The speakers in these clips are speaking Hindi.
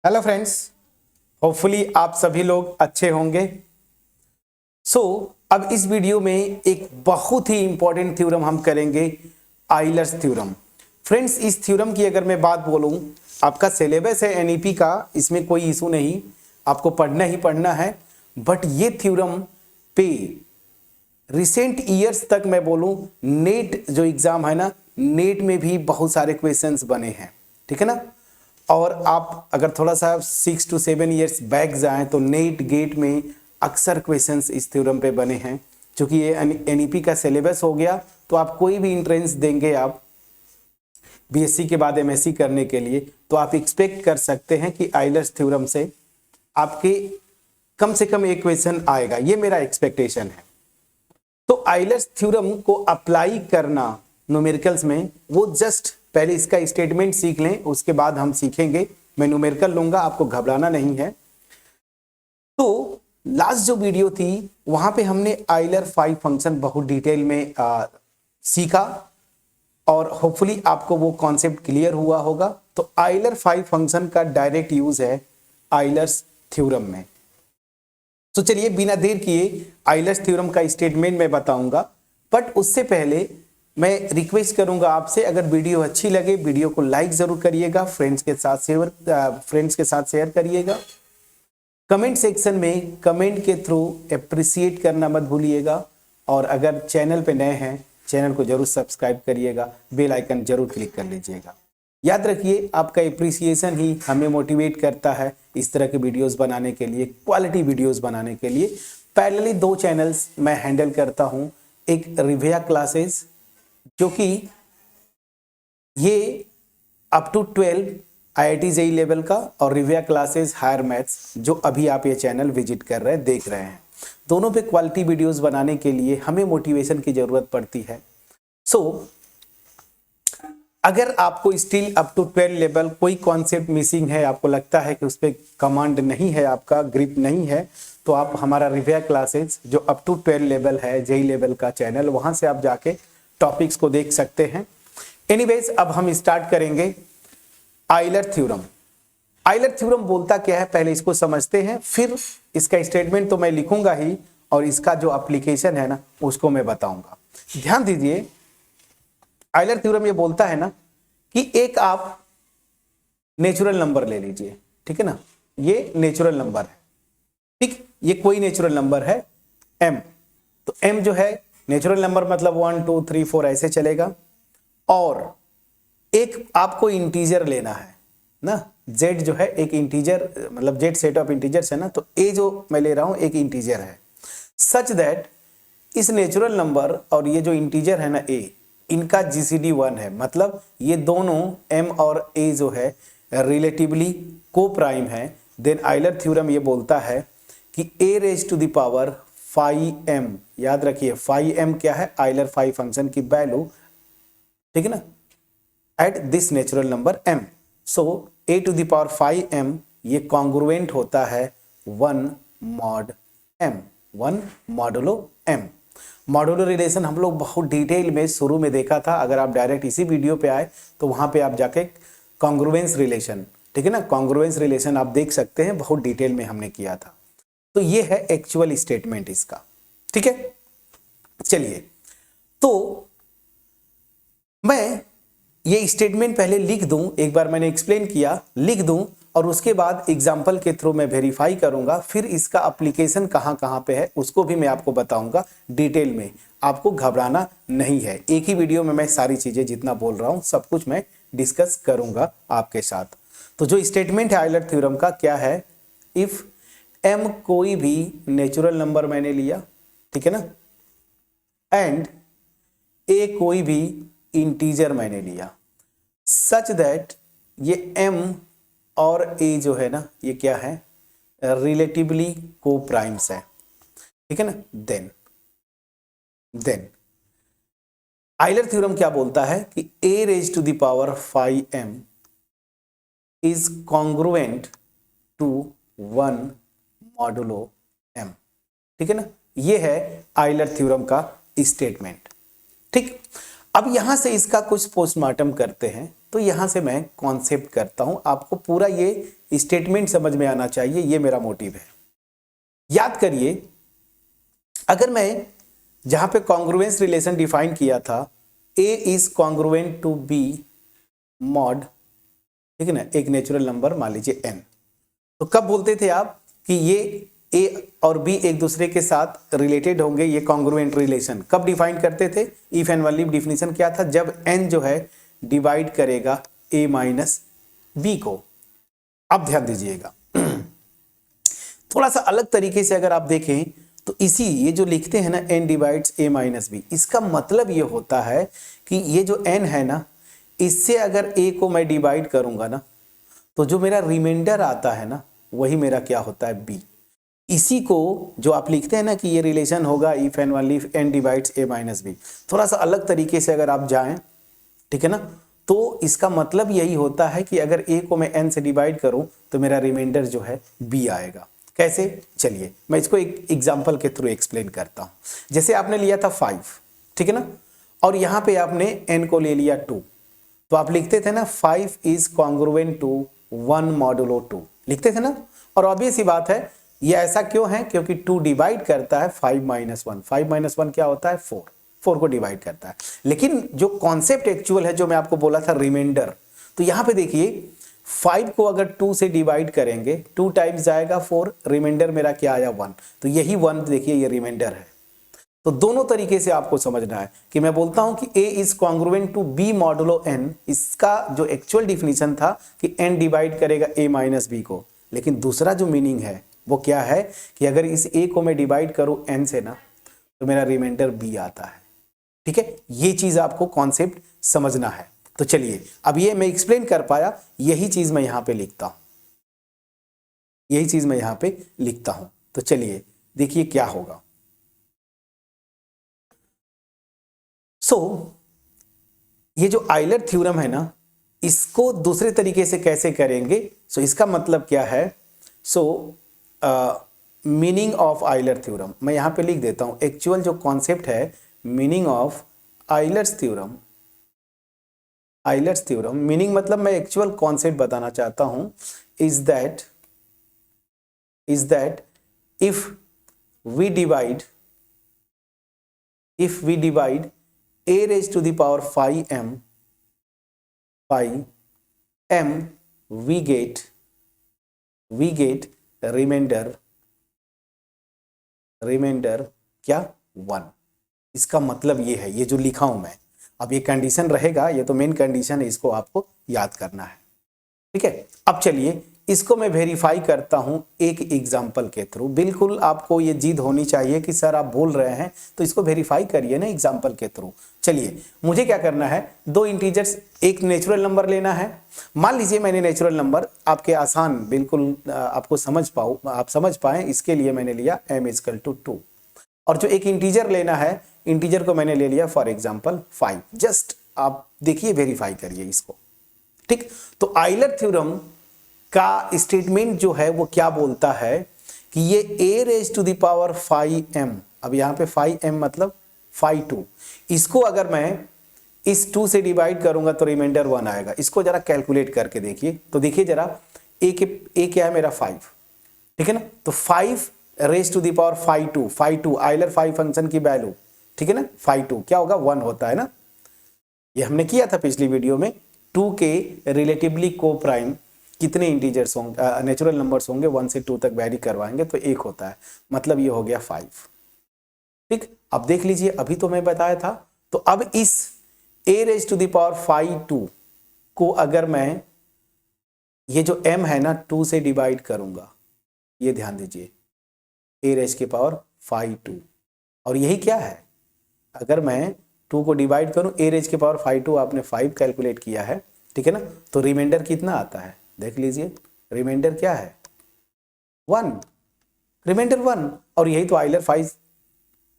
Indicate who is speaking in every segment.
Speaker 1: हेलो फ्रेंड्स, होपफुली आप सभी लोग अच्छे होंगे। अब इस वीडियो में एक बहुत ही इंपॉर्टेंट थ्योरम हम करेंगे, आइलर्स थ्योरम। फ्रेंड्स, इस थ्योरम की अगर मैं बात बोलूं, आपका सिलेबस है एनईपी का, इसमें कोई इशू नहीं, आपको पढ़ना ही पढ़ना है। बट ये थ्योरम पे रिसेंट ईयर्स तक मैं बोलूं, नेट जो एग्जाम है ना, नेट में भी बहुत सारे क्वेश्चंस बने हैं, ठीक है ना। और आप अगर थोड़ा सा 6 to 7 ईयर्स बैक जाएं तो नेट गेट में अक्सर क्वेश्चंस इस थ्योरम पे बने हैं। क्योंकि ये एनईपी का सिलेबस हो गया, तो आप कोई भी एंट्रेंस देंगे आप बीएससी के बाद एमएससी करने के लिए, तो आप एक्सपेक्ट कर सकते हैं कि आइलर्स थ्योरम से आपके कम से कम एक क्वेश्चन आएगा, ये मेरा एक्सपेक्टेशन है। तो आइलर्स थ्योरम को अप्लाई करना न्यूमेरिकल्स में, वो जस्ट पहले इसका स्टेटमेंट सीख लें, उसके बाद हम सीखेंगे। मैं न्यूमेरिकल लूंगा, आपको घबराना नहीं है। तो लास्ट जो वीडियो थी वहां पे हमने आइलर 5 फंक्शन बहुत डिटेल में सीखा और होपफुली आपको वो कॉन्सेप्ट क्लियर हुआ होगा। तो आइलर 5 फंक्शन का डायरेक्ट यूज है आइलर्स थ्योरम में। तो चलिए बिना देर किए आइलर्स थ्योरम का स्टेटमेंट मैं बताऊंगा। बट उससे पहले मैं रिक्वेस्ट करूंगा आपसे, अगर वीडियो अच्छी लगे वीडियो को लाइक जरूर करिएगा, फ्रेंड्स के साथ शेयर करिएगा। कमेंट सेक्शन में कमेंट के थ्रू अप्रिशिएट करना मत भूलिएगा। और अगर चैनल पे नए हैं, चैनल को जरूर सब्सक्राइब करिएगा, बेल आइकन जरूर क्लिक कर लीजिएगा। याद रखिए, आपका अप्रिसिएशन ही हमें मोटिवेट करता है इस तरह के वीडियोस बनाने के लिए, क्वालिटी वीडियोस बनाने के लिए। पैरेलली 2 चैनल्स मैं हैंडल करता हूं, एक रिविया क्लासेस जो कि ये up to 12 IIT JEE level का, और रिविया क्लासेस हायर मैथ्स जो अभी आप ये चैनल विजिट कर रहे हैं, देख रहे हैं। दोनों पे क्वालिटी वीडियोस बनाने के लिए हमें मोटिवेशन की जरूरत पड़ती है। अगर आपको स्टिल अप टू 12 लेवल कोई कॉन्सेप्ट मिसिंग है, आपको लगता है कि उस पर कमांड नहीं है, आपका ग्रिप नहीं है, तो आप हमारा रिविया क्लासेस जो अप टू 12 लेवल है, जेई लेवल का चैनल, वहां से आप जाके टॉपिक्स को देख सकते हैं। एनीवेज, अब हम स्टार्ट करेंगे आइलर थ्योरम। आइलर थ्योरम बोलता क्या है, पहले इसको समझते हैं, फिर इसका स्टेटमेंट तो मैं लिखूंगा ही, और इसका जो एप्लीकेशन है ना उसको मैं बताऊंगा। ध्यान दीजिए, आइलर थ्योरम ये बोलता है ना कि एक आप नेचुरल नंबर ले लीजिए, ठीक है ना। ये नेचुरल नंबर है, ठीक, ये कोई नेचुरल नंबर है m। तो m जो है नेचुरल नंबर, मतलब 1 2 3 4 ऐसे चलेगा। और एक आपको इंटीजर लेना है ना, z जो है एक इंटीजर, मतलब z सेट ऑफ इंटीजर्स है ना, तो a जो मैं ले रहा हूं एक इंटीजर है, सच दैट इस नेचुरल नंबर और ये जो इंटीजर है ना a, इनका जीसीडी 1 है। मतलब ये दोनों m और a जो है रिलेटिवली को प्राइम है। देन आइलर थ्योरम ये बोलता है कि a raise to the power 5m, याद रखिए 5m क्या है, आइलर 5 फंक्शन की वैल्यू, ठीक है ना, at this natural number m। So a to the power 5m ये कॉन्ग्रुएंट होता है 1 mod m, 1 modulo m। Modular relation हम लोग बहुत डिटेल में शुरू में देखा था। अगर आप डायरेक्ट इसी वीडियो पे आए तो वहां पे आप जाके कॉन्ग्रुएंस रिलेशन, ठीक है ना, कॉन्ग्रुएंस रिलेशन आप देख सकते हैं, बहुत डिटेल में हमने किया था। तो ये है एक्चुअल स्टेटमेंट इसका, ठीक है। चलिए, तो मैं ये स्टेटमेंट पहले लिख दूं, एक बार मैंने एक्सप्लेन किया, लिख दूं, और उसके बाद एग्जाम्पल के थ्रू मैं वेरीफाई करूंगा। फिर इसका एप्लीकेशन कहां कहां पे है उसको भी मैं आपको बताऊंगा डिटेल में। आपको घबराना नहीं है, एक ही वीडियो में मैं सारी चीजें जितना बोल रहा हूं सब कुछ मैं डिस्कस करूंगा आपके साथ। तो जो स्टेटमेंट है आइलर थ्योरम का क्या है, इफ m कोई भी नेचुरल नंबर मैंने लिया, ठीक है ना, एंड a कोई भी इंटीजर मैंने लिया, सच दैट ये m और a जो है ना ये क्या है, रिलेटिवली को प्राइम्स है, ठीक है ना। देन आइलर थ्योरम क्या बोलता है कि a raise to the power 5m is congruent to 1 modulo m, ठीक है ना। ये है आइलर थ्योरम का स्टेटमेंट, ठीक। अब यहां से इसका कुछ पोस्टमार्टम करते हैं। तो यहां से मैं कॉन्सेप्ट करता हूं, आपको पूरा ये स्टेटमेंट समझ में आना चाहिए, ये मेरा मोटिव है। याद करिए, अगर मैं जहां पे कॉन्ग्रुएंस रिलेशन डिफाइन किया था, a is congruent to b mod, ठीक है ना, एक नेचुरल नंबर मान लीजिए n, तो कब बोलते थे आप कि ये ए और बी एक दूसरे के साथ रिलेटेड होंगे, ये कॉन्ग्रुएंट रिलेशन कब डिफाइन करते थे? इफ एंड ओनली डिफिनेशन क्या था? जब n जो है डिवाइड करेगा a माइनस बी को। अब ध्यान दीजिएगा, थोड़ा सा अलग तरीके से अगर आप देखें तो इसी ये जो लिखते हैं ना n divides a minus b, इसका मतलब ये होता है कि ये जो n है ना, इससे अगर a को मैं डिवाइड करूंगा ना, तो जो मेरा रिमाइंडर आता है ना, वही मेरा क्या होता है? b। इसी को जो आप लिखते हैं ना कि ये रिलेशन होगा if and only if n divides a minus b, थोड़ा सा अलग तरीके से अगर आप जाएं, ठीक है ना, तो इसका मतलब यही होता है कि अगर a को मैं n से डिवाइड करूं तो मेरा रिमाइंडर जो है b आएगा। कैसे? चलिए मैं इसको एक एग्जांपल के थ्रू एक्सप्लेन करता हूं। जैसे आपने लिया था 5, ठीक है ना, और यहां पे आपने n को ले लिया 2, तो आप लिखते थे ना 5 इज कॉन्ग्रुएंट टू 1 मॉडुलो 2, लिखते थे ना। और ऑब्वियस ही बात है, ये ऐसा क्यों है? क्योंकि 2 डिवाइड करता है 5 माइनस 1, 5 माइनस 1 क्या होता है? 4, 4 को डिवाइड करता है। लेकिन जो कॉन्सेप्ट एक्चुअल है, जो मैं आपको बोला था रिमाइंडर, तो यहां पे देखिए 5 को अगर 2 से डिवाइड करेंगे, 2 टाइम्स जाएगा 4, रिमाइंडर मेरा क्या आया? 1, तो यही 1 देखिए ये रिमाइंडर है। तो दोनों तरीके से आपको समझना है कि मैं बोलता हूं कि a is congruent to b modulo n, इसका जो एक्चुअल डिफिनीशन था कि n डिवाइड करेगा a माइनस बी को, लेकिन दूसरा जो मीनिंग है वो क्या है कि अगर इस a को मैं डिवाइड करूं n से ना, तो मेरा रिमाइंडर b आता है। ठीक है, ये चीज आपको कॉन्सेप्ट समझना है। तो चलिए, अब ये मैं एक्सप्लेन कर पाया, यही चीज मैं यहां पे लिखता हूं, यही चीज मैं यहां पे लिखता हूं। तो चलिए देखिए क्या होगा। सो ये जो आइलर थ्योरम है ना, इसको दूसरे तरीके से कैसे करेंगे? सो इसका मतलब क्या है? सो मीनिंग ऑफ आइलर थ्योरम मैं यहां पे लिख देता हूं। एक्चुअल जो कॉन्सेप्ट है, meaning of Euler's theorem, Euler's theorem meaning मतलब मैं एक्चुअल कॉन्सेप्ट बताना चाहता हूं, is that if we divide a raised to the power phi m, we get remainder क्या? 1। इसका मतलब ये है, ये जो लिखा हूं मैं, अब ये कंडीशन रहेगा, ये तो मेन कंडीशन है, इसको आपको याद करना है। ठीक है, अब चलिए इसको मैं वेरीफाई करता हूं एक एग्जांपल के थ्रू। बिल्कुल आपको ये जिद होनी चाहिए कि सर आप बोल रहे हैं तो इसको वेरीफाई करिए ना एग्जांपल के थ्रू। चलिए, मुझे क्या करना है, दो इंटीजर्स, एक नेचुरल नंबर लेना है। मान लीजिए मैंने नेचुरल नंबर, आपके आसान बिल्कुल आपको आप समझ पाए, इसके लिए मैंने लिया m इक्वल टू 2, और जो एक इंटीजर लेना है, इंटीजर को मैंने ले लिया फॉर एग्जाम्पल 5। जस्ट आप देखिए, वेरीफाई करिए इसको। ठीक, तो आइलर थ्योरम का स्टेटमेंट जो है वो क्या बोलता है कि ये a raise to the power 5m, अब यहां पे 5m मतलब 5 इसको अगर मैं इस 2 से डिवाइड करूंगा तो रिमाइंडर 1 आएगा। इसको जरा कैलकुलेट करके देखिए, तो देखिए जरा a क्या है मेरा 5, ठीक है ना, तो 5 raise to the power 5 Euler 5 function की वैल्यू, ठीक है ना, 5 क्या होगा? 1 होता है ना। ये हमने किया था पिछली वीडियो में। 2 के रिलेटिवली को प्राइम कितने इंटीजर्स होंगे, नेचुरल नंबर्स होंगे, 1 से 2 तक वैरी करवाएंगे तो 1 होता है, मतलब ये हो गया 5। ठीक, अब देख लीजिए, अभी तो मैं बताया था। तो अब इस a raise to the power 5 को अगर मैं ये जो m है ना 2 से डिवाइड करूंगा, ये ध्यान दीजिए, a रेज के पावर 5 और यही क्या है, अगर मैं 2 को डिवाइड करूं, a रेज के पावर 5 आपने 5 कैलकुलेट किया है, ठीक है ना, तो रिमाइंडर कितना आता है? देख लीजिए, रिमाइंडर क्या है? 1, रिमाइंडर 1। और यही तो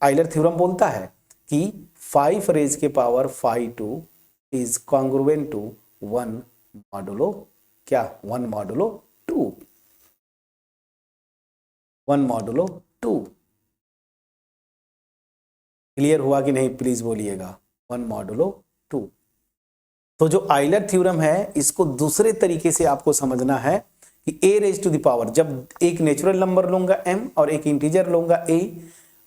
Speaker 1: आइलर थ्योरम बोलता है कि 5 रेज के power 5 is congruent to 1 modulo क्या? 1 मॉडुलो 2, 1 मॉडुलो 2। क्लियर हुआ कि नहीं? प्लीज बोलिएगा, 1 मॉडुलो 2। तो जो आइलर थ्योरम है इसको दूसरे तरीके से आपको समझना है कि a raise to the power, जब एक नेचुरल नंबर लूंगा m और एक इंटीजर लूंगा a,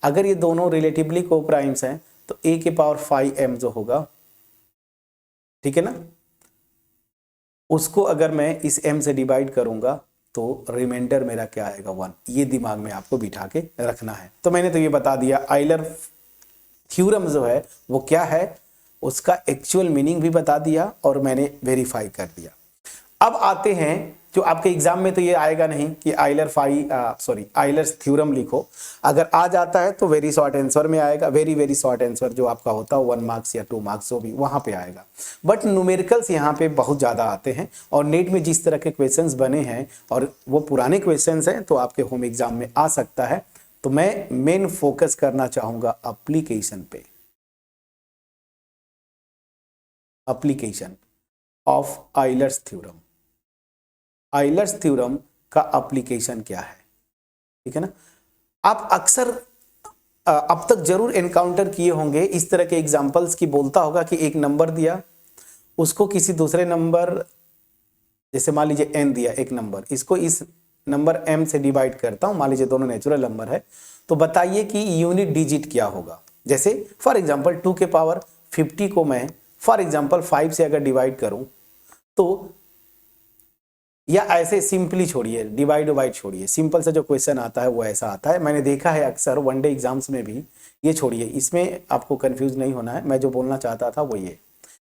Speaker 1: अगर ये दोनों रिलेटिवली को प्राइम्स हैं तो a के पावर 5m जो होगा, ठीक है ना, उसको अगर मैं इस m से डिवाइड करूंगा तो रिमाइंडर मेरा क्या आएगा 1। ये दिमाग में आपको बिठा के रखना है। तो मैंने तो ये बता दिया आइलर थ्योरम जो है वो क्या है, उसका एक्चुअल मीनिंग भी बता दिया और मैंने वेरीफाई कर दिया। अब आते हैं, जो आपके एग्जाम में तो ये आएगा नहीं कि आइलर्स थ्योरम लिखो, अगर आ जाता है तो वेरी शॉर्ट आंसर में आएगा, वेरी शॉर्ट आंसर जो आपका होता है 1 मार्क्स या 2 मार्क्स जो भी वहां पे आएगा। बट न्यूमेरिकल्स यहाँ पे बहुत ज़्यादा आते हैं और नेट में जिस तरह के क्वेश्चंस बने हैं और वो पुराने क्वेश्चंस हैं तो आपके होम एग्जाम में आ सकता है। तो मैं मेन फोकस करना चाहूंगा एप्लीकेशन पे, application of Euler's theorem. Euler's theorem का एप्लीकेशन क्या है, ठीक है ना। आप अक्सर अब तक जरूर एनकाउंटर किए होंगे इस तरह के एग्जांपल्स की, बोलता होगा कि एक नंबर दिया, उसको किसी दूसरे नंबर, जैसे मान लीजिए n दिया एक नंबर, इसको इस नंबर m से डिवाइड करता हूं, मान लीजिए दोनों नेचुरल नंबर है, तो बताइए कि यूनिट डिजिट क्या होगा। जैसे फॉर एग्जांपल 2 के पावर 50 को मैं फॉर एग्जांपल 5 से अगर डिवाइड करूं तो, या ऐसे सिंपली छोड़िए, डिवाइड वाइड छोड़िए, सिंपल से जो क्वेश्चन आता है वो ऐसा आता है, मैंने देखा है अक्सर वनडे एग्जाम्स में भी। ये छोड़िए, इसमें आपको कंफ्यूज नहीं होना है, मैं जो बोलना चाहता था वो ये,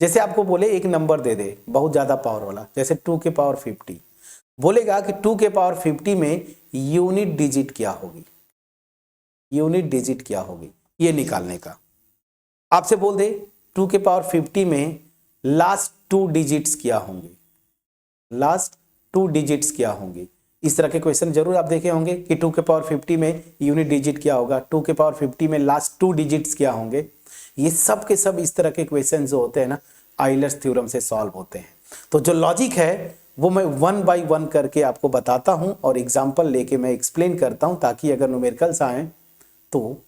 Speaker 1: जैसे आपको बोले एक नंबर दे दे बहुत ज्यादा पावर वाला, जैसे 2 के पावर 50, बोलेगा कि 2 के पावर 50 में यूनिट डिजिट क्या होगी, यूनिट डिजिट क्या होगी, ये निकालने का। आपसे बोल दे 2 के पावर 50 में लास्ट 2 डिजिट्स क्या होंगे, लास्ट 2 डिजिट्स क्या होंगे। इस तरह के क्वेश्चन जरूर आप देखे होंगे कि 2 के पावर 50 में यूनिट डिजिट क्या होगा, 2 के पावर 50 में लास्ट 2 डिजिट्स क्या होंगे। ये सब के सब इस तरह के क्वेश्चन जो होते हैं ना, आइलर्स थ्योरम से सॉल्व होते हैं। तो जो लॉजिक है वो मैं 1 बाय 1 करके आपको बताता हूं और एग्जाम्पल लेके मैं एक्सप्लेन करता हूं, ताकि अगर न्यूमेरिकल्स आए तो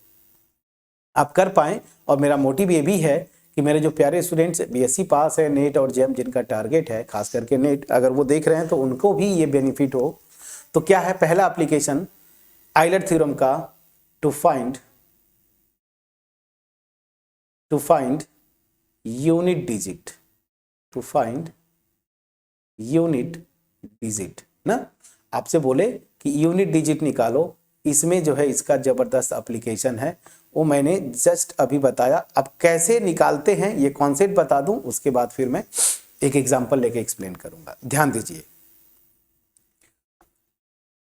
Speaker 1: आप कर पाएं। और मेरा मोटिव ये भी है कि मेरे जो प्यारे स्टूडेंट्स बीएससी पास है, नेट और जेम जिनका टारगेट है, खास करके नेट, अगर वो देख रहे हैं तो उनको भी ये बेनिफिट हो। तो क्या है पहला एप्लीकेशन आइलर थ्योरम का, to find unit digit, to find unit digit ना। आपसे बोले कि यूनिट डिजिट निकालो, इसमें जो है इसका जबरदस्त एप्लीकेशन है, वो मैंने जस्ट अभी बताया। अब कैसे निकालते हैं ये कॉन्सेप्ट बता दूं, उसके बाद फिर मैं एक एग्जांपल लेके एक्सप्लेन करूंगा। ध्यान दीजिए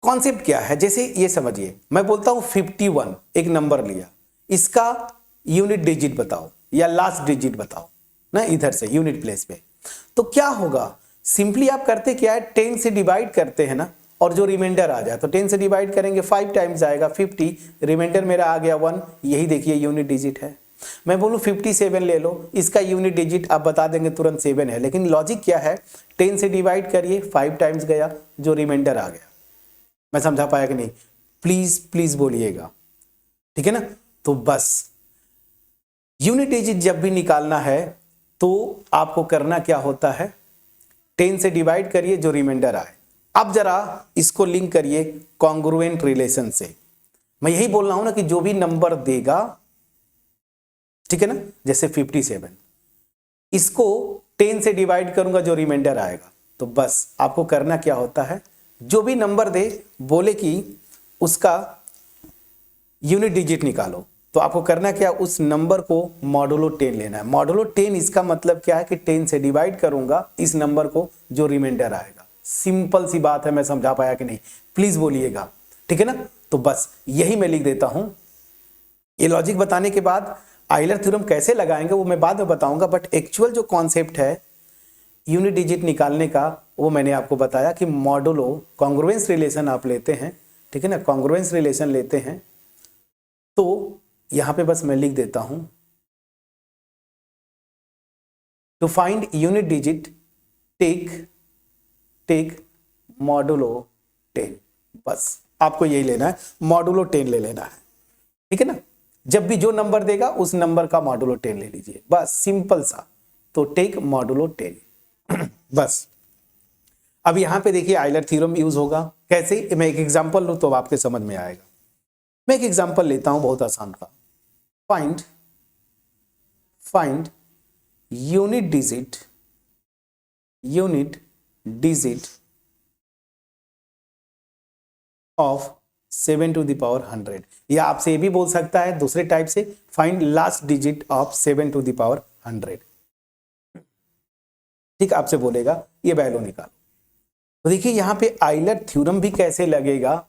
Speaker 1: कॉन्सेप्ट क्या है। जैसे ये समझिए, मैं बोलता हूं 51 एक नंबर लिया, इसका यूनिट डिजिट बताओ या लास्ट डिजिट बताओ ना, इधर से यूनिट प्लेस पे। तो क्या होगा, सिंपली आप करते क्या है, 10 से डिवाइड करते हैं ना, और जो रिमाइंडर आ जाए तो 10 से डिवाइड करेंगे 5 टाइम्स आएगा 50, रिमाइंडर मेरा आ गया 1, यही देखिए यूनिट डिजिट है। मैं बोलूं 57 ले लो, इसका यूनिट डिजिट आप बता देंगे तुरंत 7 है, लेकिन लॉजिक क्या है, 10 से डिवाइड करिए 5 टाइम्स गया, जो रिमाइंडर आ गया। मैं समझा पाया कि नहीं, प्लीज प्लीज बोलिएगा, ठीक है ना। तो बस यूनिट डिजिट जब भी निकालना है तो आपको करना क्या होता है, 10 से डिवाइड करिए जो रिमाइंडर आए। अब जरा इसको लिंक करिए कॉन्ग्रुएंट रिलेशन से। मैं यही बोल रहा हूं ना कि जो भी नंबर देगा, ठीक है ना, जैसे 57, इसको 10 से डिवाइड करूंगा जो रिमाइंडर आएगा। तो बस आपको करना क्या होता है, जो भी नंबर दे बोले कि उसका यूनिट डिजिट निकालो, तो आपको करना क्या, उस नंबर को मॉडुलो 10 लेना है। मॉडुलो 10 इसका मतलब क्या है कि 10 से डिवाइड करूंगा इस नंबर को जो रिमाइंडर आएगा। सिंपल सी बात है, मैं समझा पाया कि नहीं, प्लीज बोलिएगा, ठीक है ना। तो बस यही मैं लिख देता हूं। ये लॉजिक बताने के बाद आइलर थ्योरम कैसे लगाएंगे वो मैं बाद में बताऊंगा, बट एक्चुअल जो कॉन्सेप्ट है यूनिट डिजिट निकालने का वो मैंने आपको बताया कि मॉडुलो कॉन्ग्रुएंस रिलेशन आप लेते हैं, ठीक है ना, कॉन्ग्रुएंस रिलेशन लेते हैं। तो यहां पे बस मैं लिख देता हूं, to find unit digit take modulo 10। बस आपको यही लेना है, मॉडुलो 10 ले लेना है, ठीक है ना। जब भी जो नंबर देगा उस नंबर का मॉडुलो 10 ले लीजिए, बस सिंपल सा, तो टेक मॉडुलो 10। बस अब यहां पे देखिए आइलर थ्योरम यूज होगा। कैसे, मैं एक एग्जांपल लूं तो आपके समझ में आएगा। मैं एक एग्जांपल लेता हूं, बहुत आसान था। Find unit digit of 7 to the power 100, या आपसे ये भी बोल सकता है दूसरे टाइप से, find last digit of 7 to the power 100। ठीक, आपसे बोलेगा ये वैल्यू निकालो। तो देखिए यहां पे आइलर थ्योरम भी कैसे लगेगा,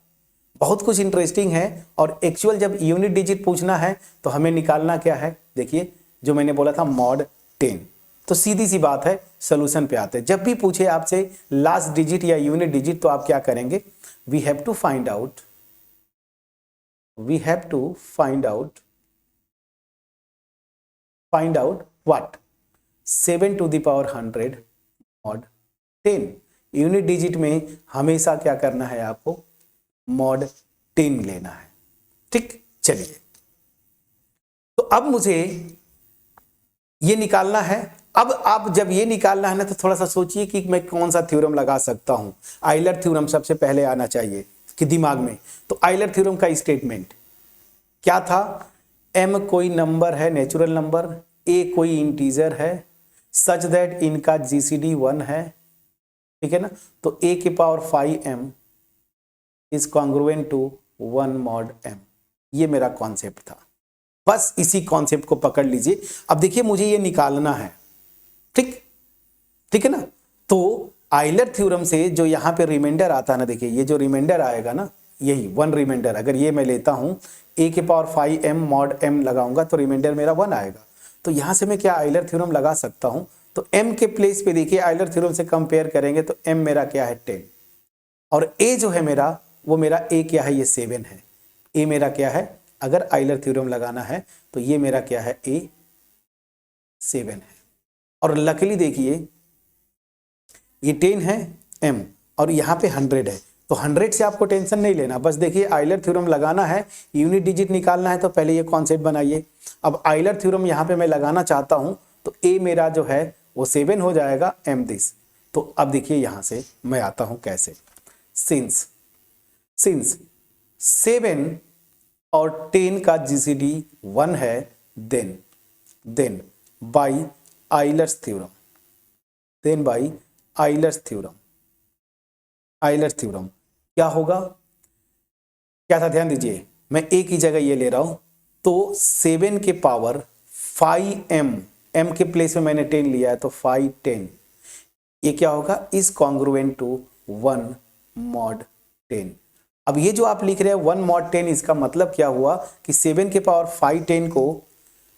Speaker 1: बहुत कुछ इंटरेस्टिंग है। और एक्चुअल जब यूनिट डिजिट पूछना है तो हमें निकालना क्या है, देखिए जो मैंने बोला था मॉड 10। तो सीधी सी बात है, सोल्यूशन पे आते हैं। जब भी पूछे आपसे लास्ट डिजिट या यूनिट डिजिट तो आप क्या करेंगे, we have to find out what 7 to the power 100 mod 10। Unit digit में हमेशा क्या करना है, आपको मॉड 10 लेना है। ठीक, चलिए तो अब मुझे ये निकालना है। अब आप जब ये निकालना है ना तो थोड़ा सा सोचिए कि मैं कौन सा थ्योरम लगा सकता हूं। आइलर थ्योरम सबसे पहले आना चाहिए कि दिमाग में। तो आइलर थ्योरम का स्टेटमेंट क्या था, m कोई नंबर है, नेचुरल नंबर, a कोई इंटीजर है, सच दैट इनका जीसीडी 1 है, ठीक है ना। तो a की power 5m is congruent to 1 mod m। ये मेरा कॉन्सेप्ट था, बस इसी कॉन्सेप्ट को पकड़ लीजिए। अब देखिए मुझे ये निकालना है, ठीक है ना। तो आइलर थ्योरम से जो यहां पे रिमाइंडर आता है ना, देखिए ये जो रिमाइंडर आएगा ना, यही 1 रिमाइंडर, अगर ये मैं लेता हूं a के पावर 5m मॉड m लगाऊंगा तो रिमाइंडर मेरा 1 आएगा। तो यहां से मैं क्या आइलर थ्योरम लगा सकता हूं, तो m के प्लेस पे देखिए आइलर थ्योरम से कंपेयर करेंगे तो m मेरा क्या है 10, और a जो है मेरा, वो मेरा a क्या है, ये 7 है। a मेरा क्या है, अगर आइलर थ्योरम लगाना है तो ये मेरा क्या है, a 7 है। और लकीली देखिए ये 10 है m और यहाँ पे 100 है, तो 100 से आपको टेंशन नहीं लेना। बस देखिए आइलर थ्योरम लगाना है, यूनिट डिजिट निकालना है, तो पहले ये कॉन्सेप्ट बनाइए। अब आइलर थ्योरम यहाँ पे मैं लगाना चाहता हूँ तो a मेरा जो है वो 7 हो जाएगा, m दिस। तो अब देखिए यहाँ से मैं आता हूँ कैसे, सिंस 7 और 10 का जीसीडी 1 है, then by Euler's theorem, Euler's theorem क्या होगा, क्या था, ध्यान दीजिए, मैं एक ही जगह ये ले रहा हूं। तो 7 के पावर 5m, m के प्लेस में मैंने 10 लिया है तो 510, ये क्या होगा, इज कॉन्ग्रुएंट टू 1 मॉड 10। अब ये जो आप लिख रहे हैं 1 मॉड 10, इसका मतलब क्या हुआ कि 7 के पावर 510 को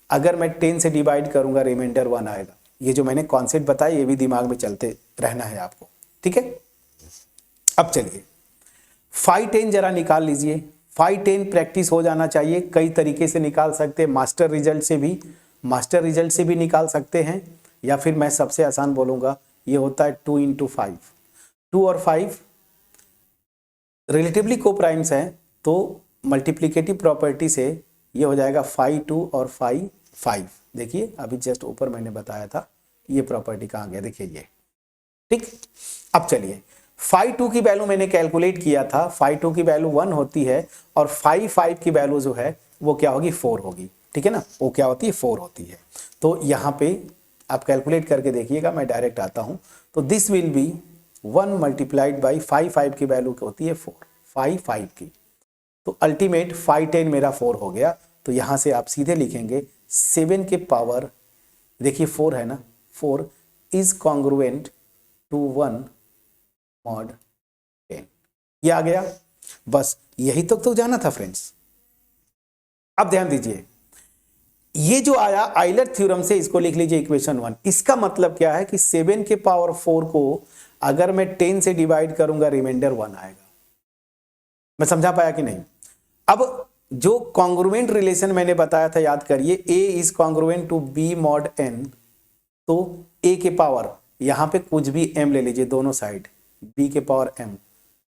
Speaker 1: अगर मैं 10 से डिवाइड करूंगा रिमाइंडर 1 आएगा। ये जो मैंने कॉन्सेप्ट बताया ये भी दिमाग में चलते रहना है आपको, ठीक है। अब चलिए 510 जरा निकाल लीजिए। 510 प्रैक्टिस हो जाना चाहिए, कई तरीके से निकाल सकते हैं, मास्टर रिजल्ट से भी निकाल सकते हैं, या फिर मैं सबसे आसान बोलूंगा ये होता है 2 × 5। 2 और 5 रिलेटिवली को प्राइम्स हैं, तो मल्टीप्लिकेटिव प्रॉपर्टी से ये हो जाएगा 5 2 और 5 5। देखिए अभी जस्ट ऊपर मैंने बताया था, ये प्रॉपर्टी कहाँ गया, देखिए ये, ठीक। अब चलिए 5 2 की वैल्यू मैंने कैलकुलेट किया था, 5 2 की वैल्यू 1 होती है और 5 5 की वैल्यू जो है वो क्या होगी, 4 होगी, ठीक है ना। वो क्या होती है, 4 होती है। तो यहाँ पे आप कैलकुलेट करके देखिएगा, मैं डायरेक्ट आता हूँ। तो this will be 1 multiplied by 5 5 की वैल्यू होती है 4, 5 5 की, तो अल्टीमेट 510 मेरा 4 हो गया। तो यहाँ से आप सीधे लिखेंगे 7 के पावर, देखिए 4 है ना, 4 इज कॉन्ग्रुएंट टू 1 मॉड 10। ये आ गया, बस यही तो जाना था फ्रेंड्स। अब ध्यान दीजिए, ये जो आया आइलर थ्योरम से, इसको लिख लीजिए इक्वेशन 1। इसका मतलब क्या है कि 7 के पावर 4 को अगर मैं 10 से डिवाइड करूंगा रिमाइंडर 1 आएगा। मैं समझा पाया कि नहीं। अब जो कॉन्ग्रुएंट रिलेशन मैंने बताया था, याद करिए, a is congruent to b mod n। तो a के पावर, यहां पे कुछ भी m ले लीजिए दोनों साइड, b के पावर m,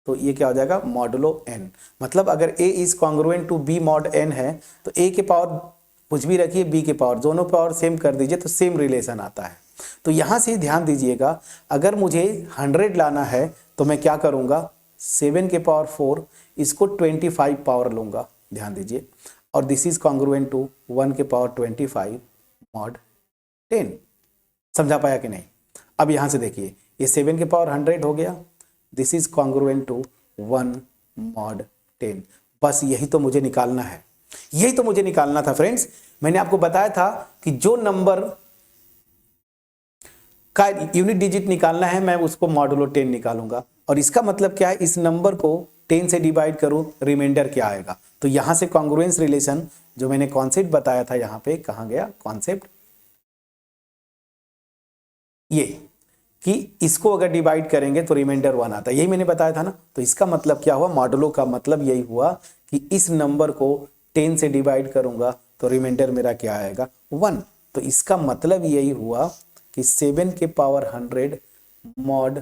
Speaker 1: तो ये क्या हो जाएगा, मॉडुलो n। मतलब अगर a is congruent to b mod n है तो a के पावर कुछ भी रखिए, b के पावर, दोनों पावर सेम कर दीजिए तो सेम रिलेशन आता है। तो यहां से ध्यान दीजिएगा, अगर मुझे 100 लाना है तो मैं क्या करूंगा, 7 के पावर 4 इसको 25 पावर लूंगा, ध्यान दीजिए, और दिस इज कॉन्ग्रुएंट टू 1 के पावर 25 मॉड 10। समझा पाया कि नहीं? अब यहां से देखिए, ये 7 के पावर 100 हो गया, this is congruent to 1 mod 10। बस यही तो मुझे निकालना है, यही तो मुझे निकालना था फ्रेंड्स। मैंने आपको बताया था कि जो नंबर का यूनिट डिजिट निकालना है मैं उसको मॉडुलो 10 निकालूंगा, और इसका मतलब क्या है, इस नंबर को 10 से डिवाइड करूं, रिमाइंडर क्या आएगा। तो यहां से कॉन्ग्रुएंस रिलेशन जो मैंने कॉन्सेप्ट बताया था, यहां पे कहां गया कॉन्सेप्ट, ये कि इसको अगर डिवाइड करेंगे तो रिमाइंडर 1 आता है, यही मैंने बताया था ना। तो इसका मतलब क्या हुआ, मॉडुलो का मतलब यही हुआ कि इस नंबर को 10 से डिवाइड करूंगा तो रिमाइंडर मेरा क्या आएगा, 1। तो इसका मतलब यही हुआ कि 7 के पावर 100 मॉड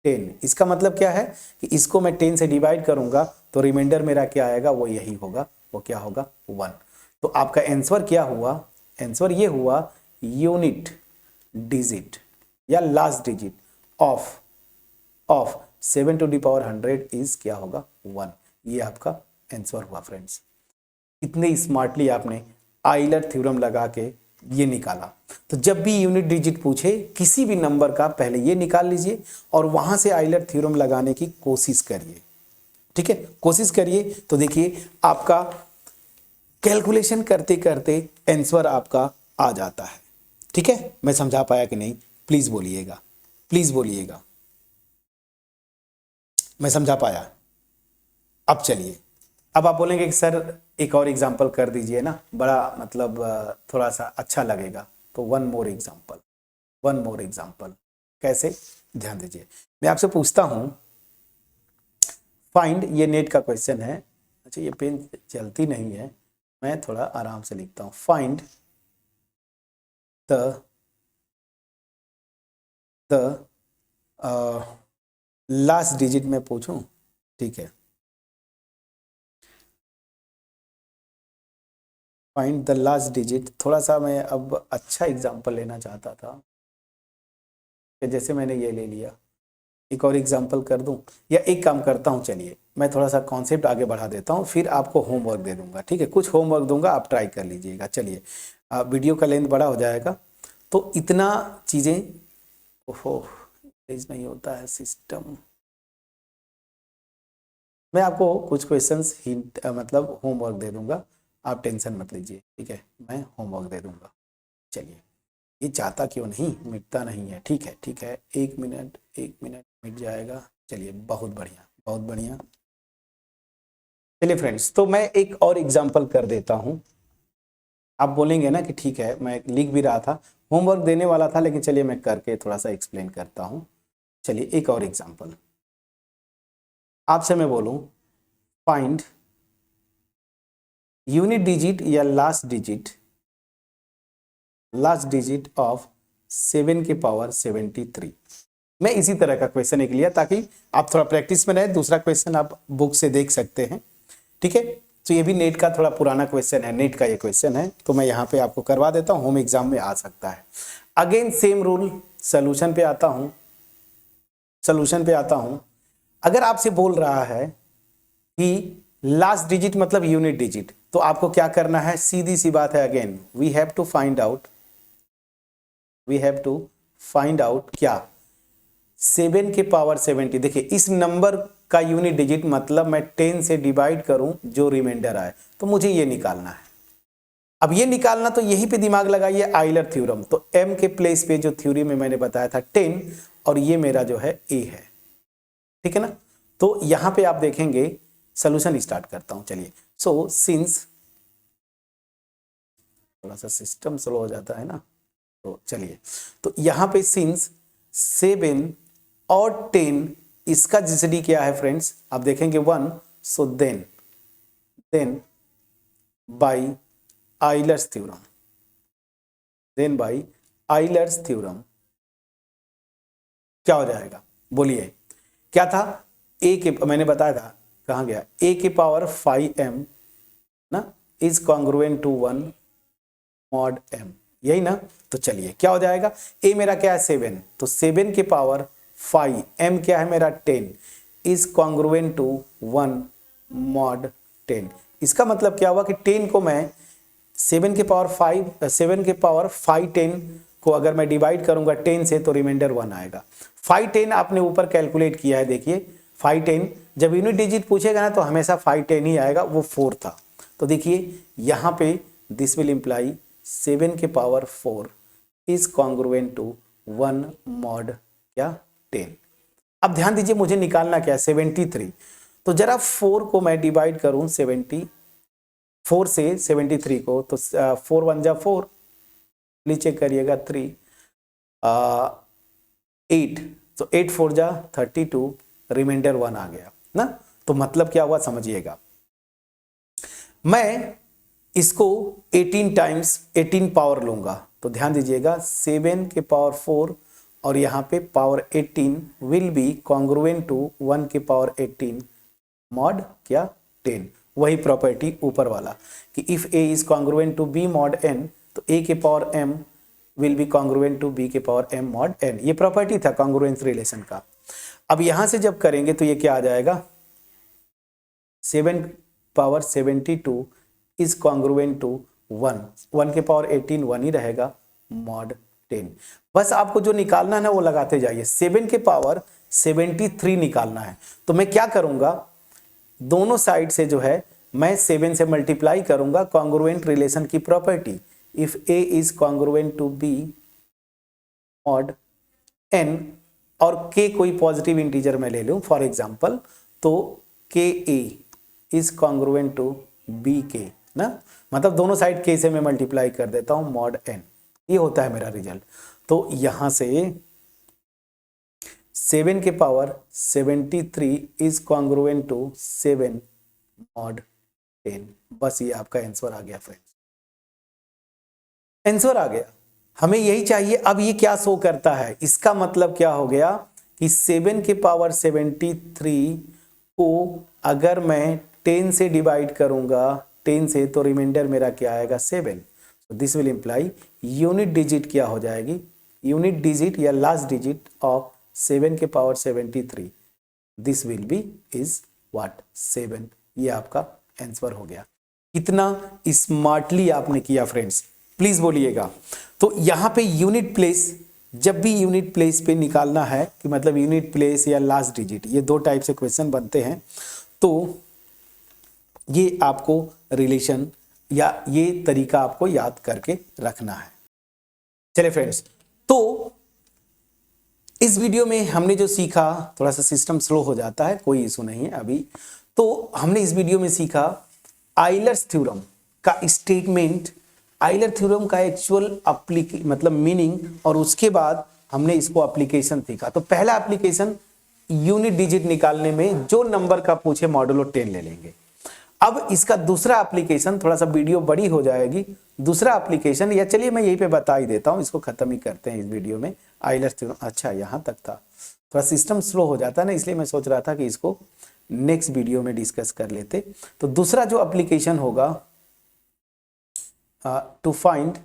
Speaker 1: 10, इसका मतलब क्या है कि इसको मैं 10 से डिवाइड करूंगा तो रिमाइंडर मेरा क्या आएगा, वो यही होगा, वो क्या होगा, 1। तो आपका आंसर क्या हुआ, आंसर ये हुआ यूनिट डिजिट या last digit of 7 to the power 100 is क्या होगा, 1। ये आपका आंसर हुआ फ्रेंड्स। इतने स्मार्टली आपने आइलर थ्योरम लगा के ये निकाला। तो जब भी यूनिट डिजिट पूछे किसी भी नंबर का, पहले ये निकाल लीजिए और वहां से आइलर थ्योरम लगाने की कोशिश करिए, ठीक है, कोशिश करिए। तो देखिए आपका कैलकुलेशन करते करते आंसर आपका आ जाता है, ठीक है। मैं समझा पाया कि नहीं, प्लीज बोलिएगा, प्लीज बोलिएगा, मैं समझा पाया। अब चलिए, अब आप बोलेंगे कि सर एक और एग्जांपल कर दीजिए ना, बड़ा मतलब थोड़ा सा अच्छा लगेगा। तो one more example, one more example कैसे, ध्यान दीजिए। मैं आपसे पूछता हूं, फाइंड, ये नेट का क्वेश्चन है। अच्छा ये पेन चलती नहीं है, मैं थोड़ा आराम से लिखता हूं। फाइंड द लास्ट डिजिट में पूछूं, ठीक है। फाइंड द लास्ट डिजिट, थोड़ा सा मैं अब अच्छा एग्जांपल लेना चाहता था, जैसे मैंने ये ले लिया। एक और एग्जांपल कर दूं, या एक काम करता हूं, चलिए मैं थोड़ा सा कॉन्सेप्ट आगे बढ़ा देता हूं, फिर आपको होमवर्क दे दूंगा, ठीक है। कुछ होमवर्क दूंगा, आप ट्राई कर लीजिएगा। चलिए वीडियो का लेंथ बड़ा हो जाएगा, तो इतना चीज़ें, ओहो पेज नहीं होता है सिस्टम। मैं आपको कुछ क्वेश्चंस हिंट मतलब होमवर्क दे दूंगा, आप टेंशन मत लीजिए, ठीक है, मैं होमवर्क दे दूंगा। चलिए, ये चाहता क्यों नहीं, मिटता नहीं है, ठीक है ठीक है, 1 मिनट 1 मिनट मिट जाएगा। चलिए बहुत बढ़िया, बहुत बढ़िया। चलिए फ्रेंड्स, तो मैं एक और एग्जांपल कर देता हूं। आप बोलेंगे ना कि ठीक है, मैं लिख भी रहा था, होमवर्क देने वाला था, लेकिन चलिए मैं करके थोड़ा सा एक्सप्लेन करता हूं। चलिए एक और एग्जांपल आपसे मैं बोलूं, फाइंड यूनिट डिजिट या लास्ट डिजिट ऑफ 7 के पावर 73। मैं इसी तरह का क्वेश्चन एक लिया ताकि आप थोड़ा प्रैक्टिस में रहे। दूसरा क्वेश्चन आप बुक से देख सकते हैं, ठीक है। तो ये भी नेट का थोड़ा पुराना क्वेश्चन है, नेट का ये क्वेश्चन है, तो मैं यहाँ पे आपको करवा देता हूँ, होम एग्जाम में आ सकता है। अगेन सेम रूल, सोल्यूशन पे आता हूँ, सोल्यूशन पे आता हूँ। अगर आपसे बोल रहा है कि लास्ट डिजिट मतलब यूनिट डिजिट, तो आपको क्या करना है, सीधी सी बात है, again we have to find out क्या, 7 के पावर 70। देखिए इस नंबर का यूनिट डिजिट मतलब मैं 10 से डिवाइड करूं जो रिमाइंडर आए, तो मुझे ये निकालना है। अब ये निकालना, तो यहीं पे दिमाग लगाइए, आइलर थ्योरम। तो m के प्लेस पे जो थ्योरी में मैंने बताया था 10, और ये मेरा जो है a है, ठीक है ना। तो यहां पे आप देखेंगे, सोल्यूशन स्टार्ट करता हूं, चलिए। सो सिंस, थोड़ा सा सिस्टम स्लो हो जाता है ना, तो चलिए, तो यहां पे सिंस 7 और 10, इसका जीसीडी क्या है फ्रेंड्स, आप देखेंगे 1, so then by Euler's theorem, क्या हो जाएगा, बोलिए क्या था, ए के, मैंने बताया था, कहां गया, a के पावर 5m ना is congruent to 1 mod m, यही ना। तो चलिए क्या हो जाएगा, a मेरा क्या है 7, तो 7 के पावर 5, m क्या है मेरा 10 इज कॉन्ग्रुएंट टू 1 मॉड 10। इसका मतलब क्या हुआ कि 10 को मैं 7 के पावर 5 10 को अगर मैं डिवाइड करूंगा 10 से तो रिमाइंडर 1 आएगा। 5 10 आपने ऊपर कैलकुलेट किया है, देखिए 5 10 जब यूनिट डिजिट पूछेगा ना तो हमेशा 5 10 ही आएगा, वो 4 था। तो देखिए यहाँ पे दिस विल इम्प्लाई 7 के power 4 is congruent to 1 mod क्या 10। अब ध्यान दीजिए मुझे निकालना क्या है 73। तो जरा 4 को मैं डिवाइड करूं 74 से 73 को, तो 4 1 जा 4, नीचे करिएगा 3 8, तो 8 4 जा 32, रिमाइंडर 1 आ गया ना। तो मतलब क्या हुआ समझिएगा, मैं इसको 18 टाइम्स 18 पावर लूंगा। तो ध्यान दीजिएगा 7 के पावर 4 और यहाँ पे power 18 will be congruent to 1 के पावर 18 मॉड क्या 10। वही प्रॉपर्टी ऊपर वाला कि if a is congruent to b mod n, तो a के power m will be congruent to b के पावर m मॉड n। ये प्रॉपर्टी था कॉन्ग्रुएंस रिलेशन का। अब यहां से जब करेंगे तो ये क्या आ जाएगा 7 पावर 72 इज कॉन्ग्रुएंट टू 1 के पावर 18 1 ही रहेगा मॉड 10। बस आपको जो निकालना है ना वो लगाते जाइए। 7 के पावर 73 निकालना है, तो मैं क्या करूंगा दोनों साइड से जो है मैं 7 से मल्टीप्लाई करूंगा कॉन्ग्रुएंट रिलेशन की property, if a is congruent to b mod n और k कोई पॉजिटिव इंटीजर मैं ले लूं फॉर एग्जांपल, तो k a is congruent to b k ना, मतलब दोनों साइड k से मैं मल्टीप्लाई कर देता हूं मॉड n, ये होता है मेरा रिजल्ट। तो यहां से 7 के power 73 is congruent to 7 mod 10। बस ये आपका आंसर आ गया फ्रेंड्स, आंसर आ गया, हमें यही चाहिए। अब ये क्या शो करता है, इसका मतलब क्या हो गया कि 7 के पावर 73 को अगर मैं 10 से डिवाइड करूंगा 10 से, तो रिमाइंडर मेरा क्या आएगा 7। This will imply unit digit क्या हो जाएगी, यूनिट डिजिट या लास्ट डिजिट ऑफ 7 के power 73, this will be is what 7। ये आपका आंसर हो गया। कितना स्मार्टली आपने किया फ्रेंड्स, प्लीज बोलिएगा। तो यहाँ पे यूनिट प्लेस, जब भी यूनिट प्लेस पे निकालना है कि मतलब यूनिट प्लेस या लास्ट डिजिट, ये दो टाइप से क्वेश्चन बनते हैं। तो ये आपको रिलेशन या ये तरीका आपको याद करके रखना है। चलिए फ्रेंड्स, तो इस वीडियो में हमने जो सीखा, थोड़ा सा सिस्टम स्लो हो जाता है, कोई इशू नहीं है अभी। तो हमने इस वीडियो में सीखा आइलर्स थ्योरम का स्टेटमेंट, आइलर थ्योरम का एक्चुअल मतलब मीनिंग, और उसके बाद हमने इसको एप्लीकेशन सीखा। तो पहला एप्लीकेशन यूनिट डिजिट निकालने में जो नंबर का पूछे मॉडुलो 10 ले लेंगे। अब इसका दूसरा एप्लीकेशन, थोड़ा सा वीडियो बड़ी हो जाएगी, दूसरा एप्लीकेशन, या चलिए मैं यहीं पे बता ही देता हूं, इसको खत्म ही करते हैं इस वीडियो में। आइलर्स थ्योरम, अच्छा यहां तक था, थोड़ा सिस्टम स्लो हो जाता है ना, इसलिए मैं सोच रहा था कि इसको नेक्स्ट वीडियो में डिस्कस कर लेते। तो दूसरा जो एप्लीकेशन होगा to find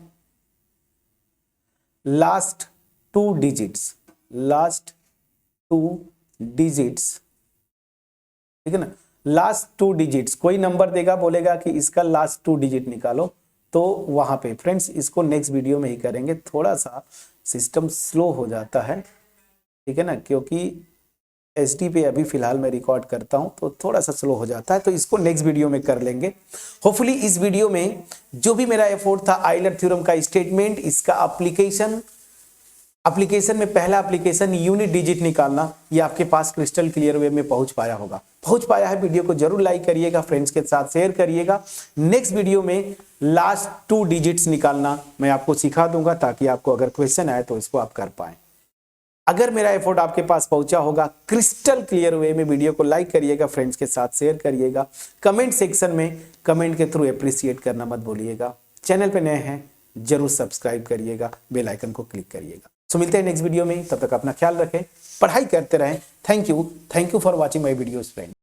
Speaker 1: last two digits, ठीक है ना, लास्ट 2 डिजिट्स, कोई नंबर देगा बोलेगा कि इसका लास्ट 2 डिजिट निकालो, तो वहां पे फ्रेंड्स इसको नेक्स्ट वीडियो में ही करेंगे। थोड़ा सा सिस्टम स्लो हो जाता है, ठीक है ना, क्योंकि एचडी पे अभी फिलहाल मैं रिकॉर्ड करता हूं तो थोड़ा सा स्लो हो जाता है, तो इसको नेक्स्ट वीडियो में कर लेंगे। होपफुली इस वीडियो में जो भी मेरा एफर्ट था आइलर थ्योरम का स्टेटमेंट, इसका एप्लीकेशन में पहला एप्लीकेशन यूनिट डिजिट निकालना, ये आपके पास क्रिस्टल क्लियर वे में पहुंच पाया होगा। पहुंच पाया है, वीडियो को जरूर लाइक करिएगा, फ्रेंड्स के साथ शेयर करिएगा। नेक्स्ट वीडियो में लास्ट 2 डिजिट्स निकालना मैं आपको सिखा दूंगा, ताकि आपको अगर क्वेश्चन आए तो इसको आप कर पाए। अगर मेरा एफर्ट आपके पास पहुंचा होगा क्रिस्टल क्लियर वे में, वीडियो को लाइक करिएगा, फ्रेंड्स के साथ शेयर करिएगा, कमेंट सेक्शन में कमेंट के थ्रू अप्रिशिएट करना मत भूलिएगा। चैनल पे नए हैं जरूर सब्सक्राइब करिएगा, बेल आइकन को क्लिक करिएगा। तो मिलते हैं नेक्स्ट वीडियो में, तब तक अपना ख्याल रखें, पढ़ाई करते रहें। Thank you for watching my videos friend.